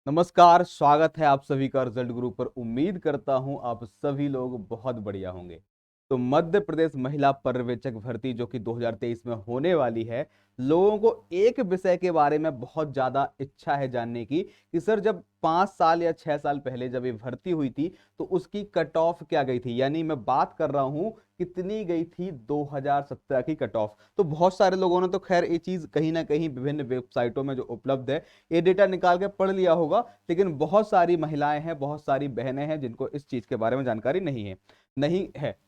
नमस्कार, स्वागत है आप सभी का रिजल्ट गुरु पर। उम्मीद करता हूं आप सभी लोग बहुत बढ़िया होंगे। तो मध्य प्रदेश महिला पर्यवेक्षक भर्ती जो कि 2023 में होने वाली है, लोगों को एक विषय के बारे में बहुत ज्यादा इच्छा है जानने की कि सर जब 5 साल या 6 साल पहले जब ये भर्ती हुई थी तो उसकी कट ऑफ क्या गई थी। यानी मैं बात कर रहा हूं कितनी गई थी 2017 की कट ऑफ। तो बहुत सारे लोगों ने तो खैर ये चीज कहीं ना कहीं विभिन्न वेबसाइटों में जो उपलब्ध है ये डेटा निकाल के पढ़ लिया होगा, लेकिन बहुत सारी महिलाएं हैं, बहुत सारी बहनें हैं जिनको इस चीज के बारे में जानकारी नहीं है।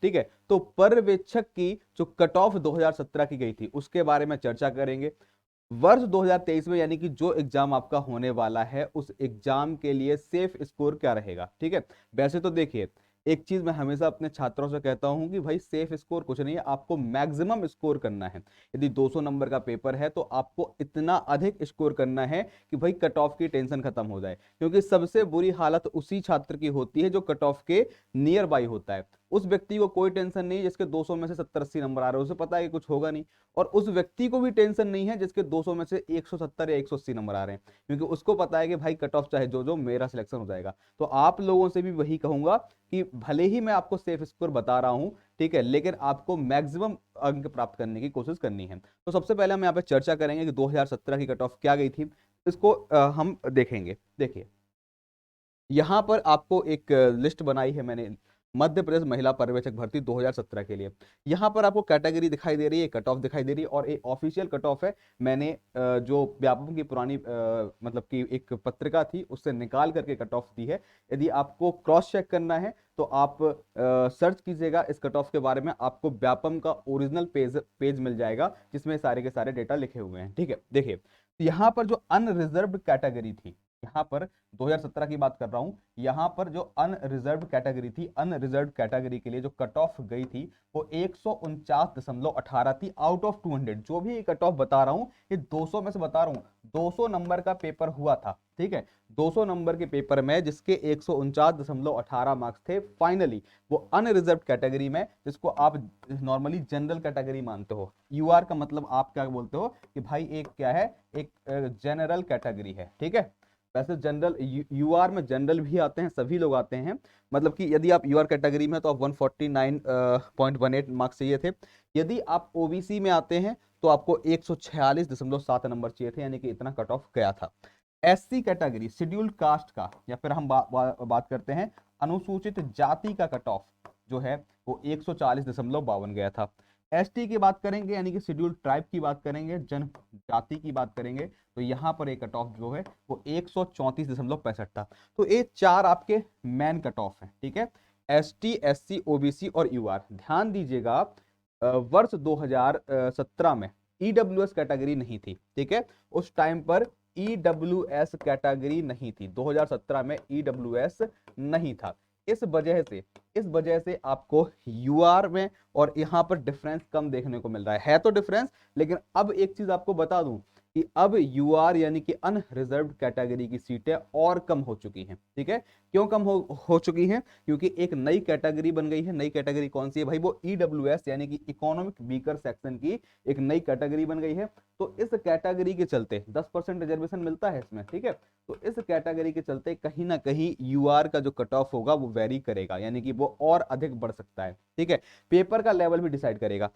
ठीक है, तो पर्यवेक्षक की जो कट ऑफ 2017 की गई थी उसके बारे में चर्चा करेंगे। वर्ष 2023 में यानी कि जो एग्जाम आपका होने वाला है उस एग्जाम के लिए सेफ स्कोर क्या रहेगा। ठीक है, वैसे तो देखिए, एक चीज मैं हमेशा अपने छात्रों से कहता हूं कि भाई सेफ स्कोर कुछ नहीं है, आपको मैक्सिमम स्कोर करना है। यदि 200 नंबर का पेपर है तो आपको इतना अधिक स्कोर करना है कि भाई कट ऑफ की टेंशन खत्म हो जाए, क्योंकि सबसे बुरी हालत उसी छात्र की होती है जो कट ऑफ के नियर बाई होता है। उस व्यक्ति को कोई टेंशन नहीं जिसके 200 में से 70-80 नंबर आ रहे हैं, उसे पता है कि कुछ होगा नहीं। और उस व्यक्ति को भी टेंशन नहीं है जिसके 200 में से 170 या 180 नंबर आ रहे हैं, क्योंकि उसको पता है कि भाई कट ऑफ चाहे जो जो मेरा सिलेक्शन हो जाएगा। तो आप लोगों से भी वही कहूंगा कि भले ही मैं आपको सेफ स्कोर बता रहा हूं, ठीक है, लेकिन आपको मैक्सिमम अंक प्राप्त करने की कोशिश करनी है। तो सबसे पहले हम यहाँ पे चर्चा करेंगे कि 2017 की कट ऑफ क्या गई थी। इसको हम देखेंगे। देखिए, यहाँ पर आपको एक लिस्ट बनाई है मैंने मध्य प्रदेश महिला पर्यवेक्षक भर्ती 2017 के लिए। यहाँ पर आपको कैटेगरी दिखाई दे रही है, कट ऑफ दिखाई दे रही है, और एक ऑफिशियल कट ऑफ है। मैंने जो व्यापम की पुरानी मतलब कि एक पत्रिका थी उससे निकाल करके कट ऑफ दी है। यदि आपको क्रॉस चेक करना है तो आप सर्च कीजिएगा इस कट ऑफ के बारे में, आपको व्यापम का ओरिजिनल पेज पेज मिल जाएगा जिसमें सारे के सारे डेटा लिखे हुए हैं। ठीक है, देखिए, तो यहाँ पर जो अनरिजर्व्ड कैटेगरी थी, यहाँ पर 2017 की बात कर रहा हूं, यहां पर जो अनरिजर्व्ड कैटेगरी थी, अनरिजर्व्ड कैटेगरी के लिए जो कट ऑफ गई थी वो 149.18 थी आउट ऑफ 200। जो भी कट ऑफ बता रहा हूं ये 200 में से बता रहा हूं। 200 नंबर का पेपर हुआ था, ठीक है, 200 नंबर के पेपर में जिसके 149.18 मार्क्स थे, फाइनली वो अनरिजर्व्ड कैटेगरी में, जिसको आप नॉर्मली जनरल कैटेगरी मानते हो। यूआर का मतलब आप क्या बोलते हो कि भाई एक क्या है, एक जनरल कैटेगरी है। ठीक है, वैसे जनरल यूआर में जनरल भी आते हैं, सभी लोग आते हैं। मतलब कि यदि आप यूआर कैटेगरी में तो आप 149.18 मार्क्स चाहिए थे। यदि आप ओबीसी में आते हैं तो आपको 146.7 नंबर चाहिए थे, यानी कि इतना कट ऑफ गया था। एससी कैटेगरी शेड्यूल्ड कास्ट का, या फिर हम बात करते हैं अनुसूचित जाति का कट ऑफ जो है वो 140.52 गया था। एसटी की बात करेंगे यानी कि शेड्यूल्ड ट्राइब की बात करेंगे, जनजाति की बात करेंगे, तो यहाँ पर एक कट ऑफ जो है वो 134.65 था। तो ये चार आपके मैन कट ऑफ है। ठीक है, एसटी, एससी, ओबीसी और यूआर। ध्यान दीजिएगा, वर्ष 2017 में ईडब्ल्यूएस कैटेगरी नहीं थी। ठीक है, उस टाइम पर ईडब्ल्यूएस कैटेगरी नहीं थी, 2017 में ईडब्ल्यूएस नहीं था। इस वजह से आपको यूआर में और यहाँ पर डिफरेंस कम देखने को मिल रहा है तो डिफरेंस। लेकिन अब एक चीज आपको बता दूं कि अब यूआर यानी कि अनरिजर्व्ड कैटेगरी की सीटें और कम हो चुकी हैं। ठीक है, क्यों कम हो चुकी हैं? क्योंकि एक नई कैटेगरी बन गई है। नई कैटेगरी कौन सी है भाई? वो ईडब्ल्यूएस यानी कि इकोनॉमिक वीकर सेक्शन की एक नई कैटेगरी बन गई है। तो इस कैटेगरी के चलते 10% रिजर्वेशन मिलता है इसमें। ठीक है, तो इस कैटेगरी के चलते कहीं ना कहीं यूआर का जो कट ऑफ होगा वो वेरी करेगा, यानी कि वो और अधिक बढ़ सकता है। ठीक है, पेपर का लेवल भी डिसाइड करेगा।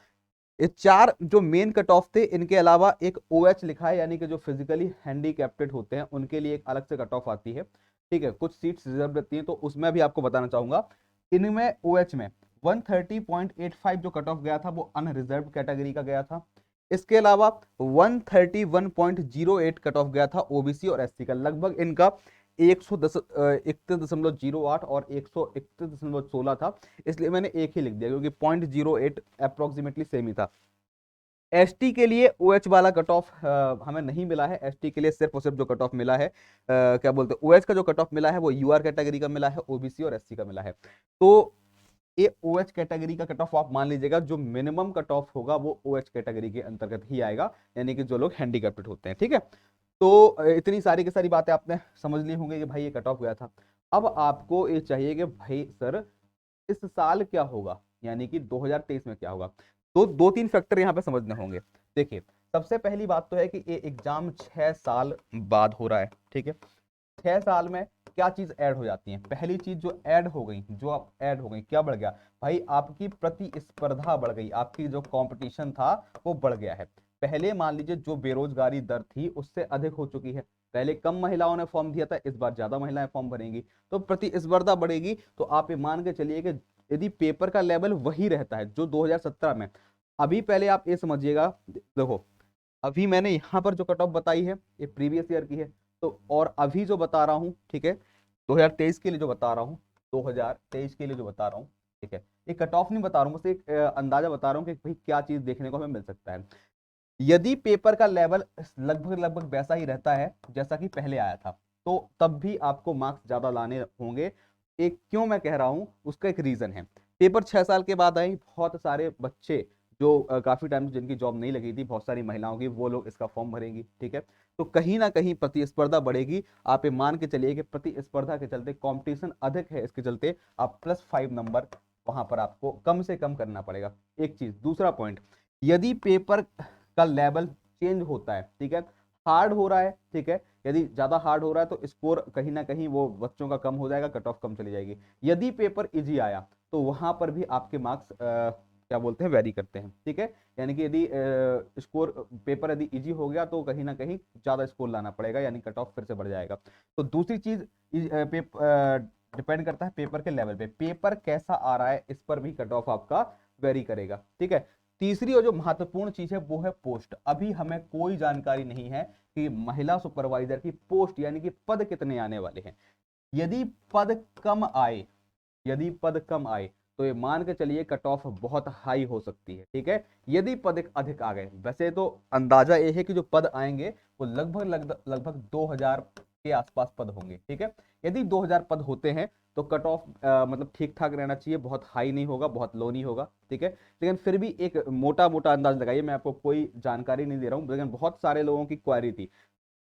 ये चार जो मेन कट ऑफ थे, इनके अलावा एक ओएच लिखा है, यानी कि जो फिजिकली हैंडीकैप्टेड होते हैं उनके लिए एक अलग से कट ऑफ आती है। ठीक है, कुछ सीट्स रिजर्व रहती हैं, तो उसमें भी आपको बताना चाहूंगा। इनमें ओएच में 130.85 जो कट ऑफ गया था वो अनरिजर्व कैटेगरी का गया था। इसके अलावा 131.08 कट ऑफ गया था ओबीसी और एससी का। लगभग इनका 131.08 और 131.16 था, इसलिए मैंने एक ही लिख दिया क्योंकि 0.08 अप्रोक्सीमेटली सेम ही था। एसटी के लिए ओएच वाला कट ऑफ हमें नहीं मिला है। एसटी के लिए सिर्फ और सिर्फ जो कट ऑफ मिला है, क्या बोलते हैं, ओएच का जो कट ऑफ मिला है वो यूआर कैटेगरी का मिला है, ओबीसी और एससी का मिला है। तो ये ओएच कैटेगरी का कट ऑफ आप मान लीजिएगा, जो मिनिमम कट ऑफ होगा वो ओएच कैटेगरी के अंतर्गत ही आएगा, यानी कि जो लोग हैंडीकैप्टेड होते हैं। ठीक है, तो इतनी सारी की सारी बातें आपने समझ ली होंगी कि भाई ये कट ऑफ गया था। अब आपको ये चाहिए कि भाई सर इस साल क्या होगा, यानी कि 2023 में क्या होगा। तो दो तीन फैक्टर यहाँ पे समझने होंगे। देखिए, सबसे पहली बात तो है कि ये एग्जाम 6 साल बाद हो रहा है। ठीक है, 6 साल में क्या चीज ऐड हो जाती है? पहली चीज जो ऐड हो गई, क्या बढ़ गया भाई? आपकी प्रतिस्पर्धा बढ़ गई, आपकी जो कंपटीशन था वो बढ़ गया है। पहले मान लीजिए जो बेरोजगारी दर थी उससे अधिक हो चुकी है। पहले कम महिलाओं ने फॉर्म दिया था, इस बार ज्यादा महिलाएं फॉर्म भरेंगी, तो प्रतिस्पर्धा बढ़ेगी। तो आप ये मान के चलिए कि यदि पेपर का लेवल वही रहता है जो 2017 में, अभी पहले आप ये समझिएगा, देखो अभी मैंने यहाँ पर जो कट ऑफ बताई है ये प्रीवियस ईयर की है, तो और अभी जो बता रहा हूँ, ठीक है, 2023 के लिए जो बता रहा हूँ, 2023 के लिए जो बता रहा हूँ, ठीक है, ये कट ऑफ नहीं बता रहा हूँ, बस एक अंदाजा बता रहा हूँ कि भाई क्या चीज देखने को हमें मिल सकता है। यदि पेपर का लेवल लगभग लगभग वैसा ही रहता है जैसा कि पहले आया था, तो तब भी आपको मार्क्स ज्यादा लाने होंगे। एक क्यों मैं कह रहा हूं, उसका एक रीजन है। पेपर 6 साल के बाद आए, बहुत सारे बच्चे जो काफी टाइम से जिनकी जॉब नहीं लगी थी, बहुत सारी महिलाओं की, वो लोग इसका फॉर्म भरेंगी, ठीक है। तो कहीं ना कहीं प्रतिस्पर्धा बढ़ेगी। आप ये मान के चलिए कि प्रतिस्पर्धा के चलते, कंपटीशन अधिक है, इसके चलते आप +5 नंबर वहां पर आपको कम से कम करना पड़ेगा। एक चीज, दूसरा पॉइंट, यदि पेपर का लेवल चेंज होता है, ठीक है, हार्ड हो रहा है, ठीक है, यदि ज्यादा हार्ड हो रहा है तो स्कोर कहीं ना कहीं वो बच्चों का कम हो जाएगा, कट ऑफ कम चली जाएगी। यदि पेपर इजी आया तो वहां पर भी आपके मार्क्स क्या बोलते हैं, वेरी करते हैं, ठीक है। यानी कि यदि स्कोर पेपर यदि इजी हो गया तो कहीं ना कहीं ज्यादा स्कोर लाना पड़ेगा, यानी कट ऑफ फिर से बढ़ जाएगा। तो दूसरी चीज डिपेंड करता है पेपर के लेवल पे, पेपर कैसा आ रहा है इस पर भी कट ऑफ आपका वेरी करेगा, ठीक है। तीसरी और जो महत्वपूर्ण चीज है वो है पोस्ट। अभी हमें कोई जानकारी नहीं है कि महिला सुपरवाइजर की पोस्ट यानी कि पद कितने आने वाले हैं। यदि पद कम आए, यदि पद कम आए तो ये मान के चलिए कट ऑफ बहुत हाई हो सकती है, ठीक है। यदि पद अधिक आ गए, वैसे तो अंदाजा ये है कि जो पद आएंगे वो लगभग लगभग लगभग 2000 के आसपास पद होंगे, ठीक है। यदि 2000 पद होते हैं तो कट ऑफ मतलब ठीक ठाक रहना चाहिए, बहुत हाई नहीं होगा, बहुत लो नहीं होगा, ठीक है। लेकिन फिर भी एक मोटा मोटा अंदाज लगाइए, मैं आपको कोई जानकारी नहीं दे रहा हूँ, लेकिन बहुत सारे लोगों की क्वारी थी।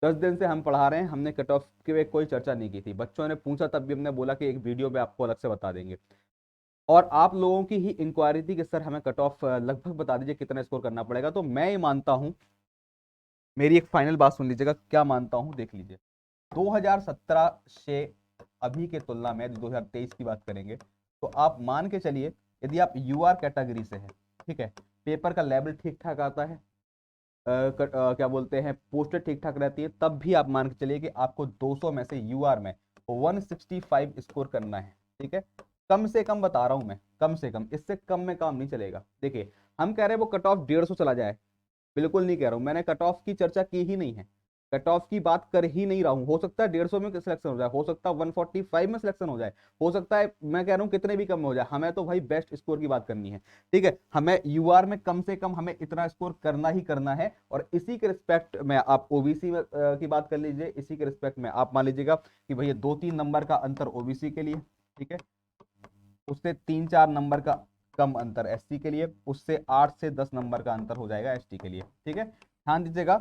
10 दिन से हम पढ़ा रहे हैं, हमने कट ऑफ की कोई चर्चा नहीं की थी, बच्चों ने पूछा तब भी हमने बोला कि एक वीडियो में आपको अलग से बता देंगे। और आप लोगों की ही इंक्वायरी थी कि सर हमें कट ऑफ लगभग बता दीजिए कितना स्कोर करना पड़ेगा। तो मैं ये मानता हूं, मेरी एक फाइनल बात सुन लीजिएगा, क्या मानता हूं देख लीजिए। 2017 से अभी के तुलना में यदि 2023 की बात करेंगे तो आप मान के चलिए, यदि आप यूआर कैटेगरी से हैं, ठीक है, पेपर का लेवल ठीक ठाक आता है, क्या बोलते हैं, पोस्टर ठीक ठाक रहती है, तब भी आप मान के चलिए कि आपको 200 में से यूआर में 165 स्कोर करना है, ठीक है। कम से कम बता रहा हूं मैं, कम से कम, इससे कम में काम नहीं चलेगा। देखिए हम कह रहे हैं वो कट ऑफ 150 चला जाए, बिल्कुल नहीं कह रहा हूं, मैंने कट ऑफ की चर्चा की ही नहीं है, कट ऑफ की बात कर ही नहीं रहा हूं। हो सकता है 150 में सिलेक्शन हो जाए, हो सकता है 145 में सिलेक्शन हो जाए, हो सकता है, मैं कह रहा हूं कितने भी कम हो जाए, हमें तो भाई बेस्ट स्कोर की बात करनी है, ठीक है। हमें यूआर में कम से कम हमें इतना स्कोर करना ही करना है। और इसी के रिस्पेक्ट में आप ओबीसी में की बात कर लीजिए, इसी के रिस्पेक्ट में आप मान लीजिएगा कि भैया 2-3 नंबर का अंतर ओबीसी के लिए, ठीक है, उससे 3-4 नंबर का कम अंतर एससी के लिए, उससे 8 से 10 नंबर का अंतर हो जाएगा एसटी के लिए, ठीक है, ध्यान दीजिएगा।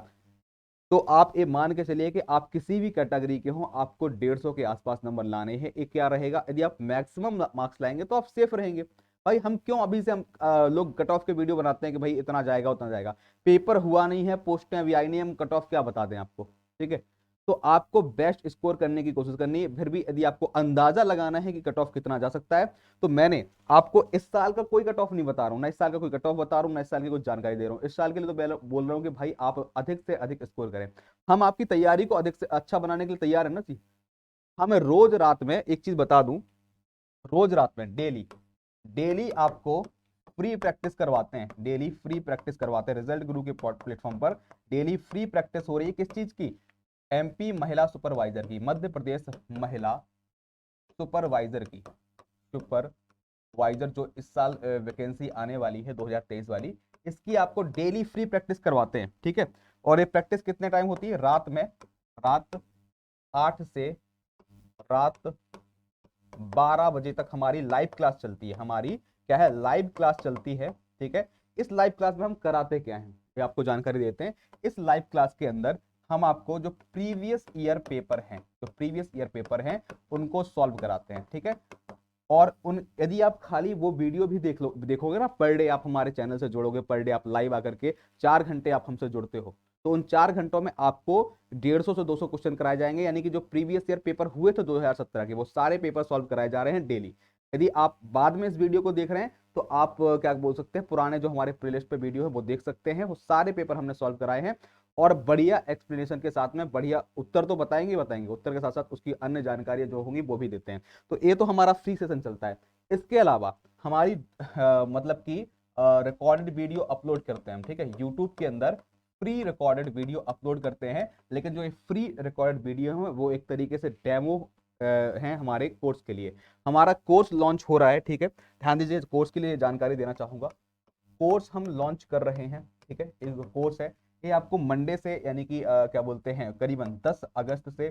तो आप ये मान के चलिए कि आप किसी भी कैटेगरी के हो, आपको 150 के आसपास नंबर लाने हैं। एक क्या रहेगा, यदि आप मैक्सिमम मार्क्स लाएंगे तो आप सेफ रहेंगे। भाई हम क्यों अभी से हम लोग कट ऑफ के वीडियो बनाते हैं कि भाई इतना जाएगा उतना जाएगा, पेपर हुआ नहीं है, पोस्टें अभी आई नहीं है, हम कट ऑफ क्या बता दें आपको, ठीक है। तो आपको बेस्ट स्कोर करने की कोशिश करनी है। फिर भी यदि आपको अंदाजा लगाना है कि कट ऑफ कितना जा सकता है, तो मैंने आपको इस साल का कोई कट ऑफ नहीं बता रहा हूं, ना इस साल का कोई कट ऑफ बता रहा हूं, ना इस साल की कुछ जानकारी दे रहा हूं। इस साल के लिए तो बोल रहा हूं कि भाई आप अधिक से अधिक स्कोर करें। हम आपकी तैयारी को अधिक से अच्छा बनाने के लिए तैयार है ना जी। हमें रोज रात में एक चीज बता दूं, रोज रात में डेली डेली आपको फ्री प्रैक्टिस करवाते हैं, डेली फ्री प्रैक्टिस करवाते हैं रिजल्ट गुरु के प्लेटफॉर्म पर। डेली फ्री प्रैक्टिस हो रही है, किस चीज की, एमपी महिला सुपरवाइजर की, मध्य प्रदेश महिला सुपरवाइजर की, सुपरवाइजर जो इस साल वैकेंसी आने वाली है 2023 वाली, इसकी आपको डेली फ्री प्रैक्टिस करवाते हैं, ठीक है। और ये प्रैक्टिस कितने टाइम होती है, रात में, रात 8 से रात 12 बजे तक हमारी लाइव क्लास चलती है। हमारी क्या है, लाइव क्लास चलती है, ठीक है। इस लाइव क्लास में हम कराते क्या हैं, ये आपको जानकारी देते हैं। इस लाइव क्लास के अंदर हम आपको जो प्रीवियस ईयर पेपर हैं, जो प्रीवियस ईयर पेपर हैं उनको सॉल्व कराते हैं, ठीक है। और उन, यदि आप खाली वो वीडियो भी देखोगे ना, पर डे आप हमारे चैनल से जुड़ोगे, पर डे आप लाइव आकर के 4 घंटे आप हमसे जुड़ते हो, तो उन 4 घंटों में आपको 150 से 200 क्वेश्चन कराए जाएंगे, यानी कि जो प्रीवियस ईयर पेपर हुए थे 2017 के, वो सारे पेपर सॉल्व कराए जा रहे हैं डेली। यदि आप बाद में इस वीडियो को देख रहे हैं तो आप क्या बोल सकते हैं, पुराने जो हमारे प्लेलिस्ट पे वीडियो है वो देख सकते हैं, वो सारे पेपर हमने सॉल्व कराए हैं और बढ़िया एक्सप्लेनेशन के साथ में बढ़िया उत्तर तो बताएंगे बताएंगे, उत्तर के साथ साथ उसकी अन्य जानकारियां जो होंगी वो भी देते हैं। तो ये तो हमारा फ्री सेशन चलता है। इसके अलावा हमारी मतलब कि रिकॉर्डेड वीडियो अपलोड करते हैं हम, ठीक है, यूट्यूब के अंदर फ्री रिकॉर्डेड वीडियो अपलोड करते हैं। लेकिन जो ये फ्री रिकॉर्डेड वीडियो है वो एक तरीके से डेमो हैं हमारे कोर्स के लिए। हमारा कोर्स लॉन्च हो रहा है, ठीक है, ध्यान दीजिए, कोर्स के लिए जानकारी देना चाहूंगा। कोर्स हम लॉन्च कर रहे हैं, ठीक है, ये जो कोर्स है ये आपको मंडे से, यानी कि क्या बोलते हैं, करीबन 10 अगस्त से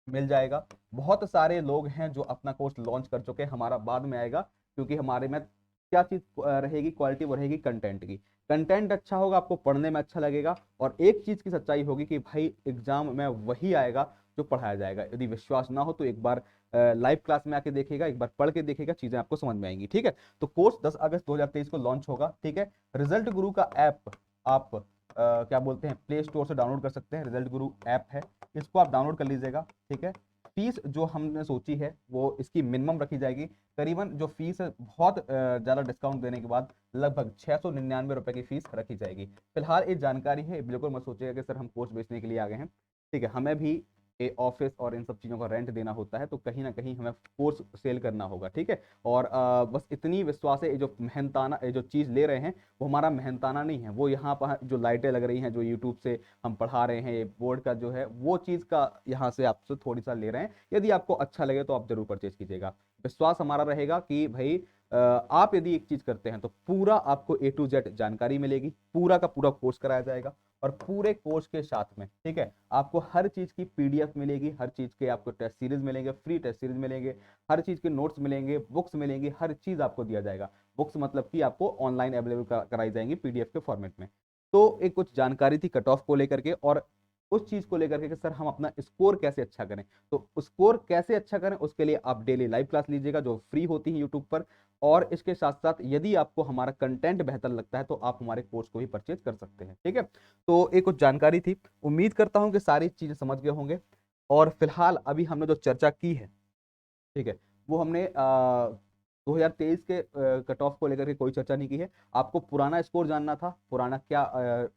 मिल जाएगा। बहुत सारे लोग हैं जो अपना कोर्स लॉन्च कर चुके हैं, हमारा बाद में आएगा, क्योंकि हमारे में क्या चीज रहेगी, क्वालिटी वो रहेगी कंटेंट की। कंटेंट अच्छा होगा, आपको पढ़ने में अच्छा लगेगा, और एक चीज की सच्चाई होगी कि भाई एग्जाम में वही आएगा जो पढ़ाया जाएगा। यदि विश्वास ना हो तो एक बार लाइव क्लास में आके देखेगा, एक बार पढ़ के देखेगा, चीजें आपको समझ में आएंगी, ठीक है। तो कोर्स 10 अगस्त 2023 को लॉन्च होगा, ठीक है। रिजल्ट गुरु का ऐप आप क्या बोलते हैं, प्ले स्टोर से डाउनलोड कर सकते हैं। रिजल्ट गुरु ऐप है, इसको आप डाउनलोड कर लीजिएगा, ठीक है। फीस जो हमने सोची है वो इसकी मिनिमम रखी जाएगी, करीबन जो फीस है बहुत ज़्यादा डिस्काउंट देने के बाद लगभग 699 रुपए की फीस रखी जाएगी। फिलहाल ये जानकारी है, बिल्कुल मत सोचिएगा कि सर हम कोर्स बेचने के लिए आ गए हैं, ठीक है। हमें भी ये ऑफिस और इन सब चीज़ों का रेंट देना होता है, तो कहीं ना कहीं हमें कोर्स सेल करना होगा, ठीक है। और बस इतनी विश्वास है, ये जो मेहनताना ये जो चीज़ ले रहे हैं वो हमारा मेहनताना नहीं है, वो यहाँ पर जो लाइटें लग रही हैं, जो यूट्यूब से हम पढ़ा रहे हैं, ये बोर्ड का जो है वो चीज़ का यहाँ से आपसे थोड़ी सा ले रहे हैं। यदि आपको अच्छा लगे तो आप जरूर परचेज कीजिएगा। विश्वास हमारा रहेगा कि भाई आप यदि एक चीज़ करते हैं तो पूरा आपको A to Z जानकारी मिलेगी, पूरा का पूरा कोर्स कराया जाएगा, और पूरे कोर्स के साथ में, ठीक है, आपको हर चीज़ की PDF मिलेगी, हर चीज़ के आपको टेस्ट सीरीज मिलेंगे, फ्री टेस्ट सीरीज मिलेंगे, हर चीज़ के नोट्स मिलेंगे, बुक्स मिलेंगी, हर चीज़ आपको दिया जाएगा। बुक्स मतलब कि आपको ऑनलाइन अवेलेबल कराई जाएंगी PDF के फॉर्मेट में। तो एक कुछ जानकारी थी कट ऑफ को लेकर के, और उस चीज को लेकर के कि सर हम अपना स्कोर कैसे अच्छा करें। तो स्कोर कैसे अच्छा करें उसके लिए आप डेली लाइव क्लास लीजिएगा जो फ्री होती है यूट्यूब पर। और इसके साथ साथ यदि आपको हमारा कंटेंट बेहतर लगता है तो आप हमारे कोर्स को भी परचेज कर सकते हैं, ठीक है। तो एक कुछ जानकारी थी, उम्मीद करता हूं कि सारी चीजें समझ गए होंगे। और फिलहाल अभी हमने जो चर्चा की है, ठीक है, वो हमने 2023 के कट ऑफ को लेकर के कोई चर्चा नहीं की है। आपको पुराना स्कोर जानना था, पुराना क्या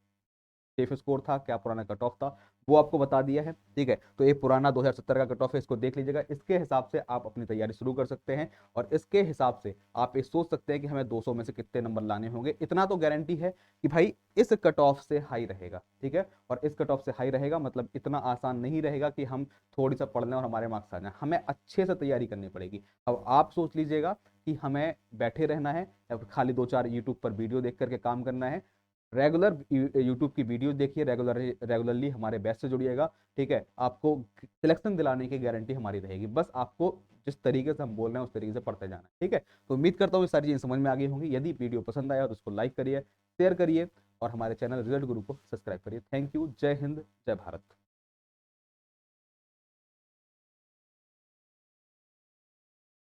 सेफ स्कोर था, क्या पुराना कट ऑफ था, वो आपको बता दिया है, ठीक है। तो ये पुराना 2070 का कट ऑफ है, इसको देख लीजिएगा, इसके हिसाब से आप अपनी तैयारी शुरू कर सकते हैं। और इसके हिसाब से आप ये सोच सकते हैं कि हमें 200 में से कितने नंबर लाने होंगे। इतना तो गारंटी है कि भाई इस कट ऑफ से हाई रहेगा, ठीक है। और इस कट ऑफ से हाई रहेगा मतलब इतना आसान नहीं रहेगा कि हम थोड़ी सा पढ़ लें और हमारे मार्क्स आ जाए, हमें अच्छे से तैयारी करनी पड़ेगी। अब आप सोच लीजिएगा कि हमें बैठे रहना है या फिर खाली 2-4 यूट्यूब पर वीडियो देख करके काम करना है। रेगुलर यूट्यूब की वीडियो देखिए, रेगुलरली हमारे बैच से जुड़िएगा, ठीक है। आपको सिलेक्शन दिलाने की गारंटी हमारी रहेगी, बस आपको जिस तरीके से हम बोल रहे हैं उस तरीके से पढ़ते जाना है, ठीक है। तो उम्मीद करता हूँ ये सारी चीज़ें समझ में आ गई होंगी। यदि वीडियो पसंद आया तो उसको लाइक करिए, शेयर करिए, और हमारे चैनल रिजल्ट गुरु को सब्सक्राइब करिए। थैंक यू, जय हिंद, जय भारत।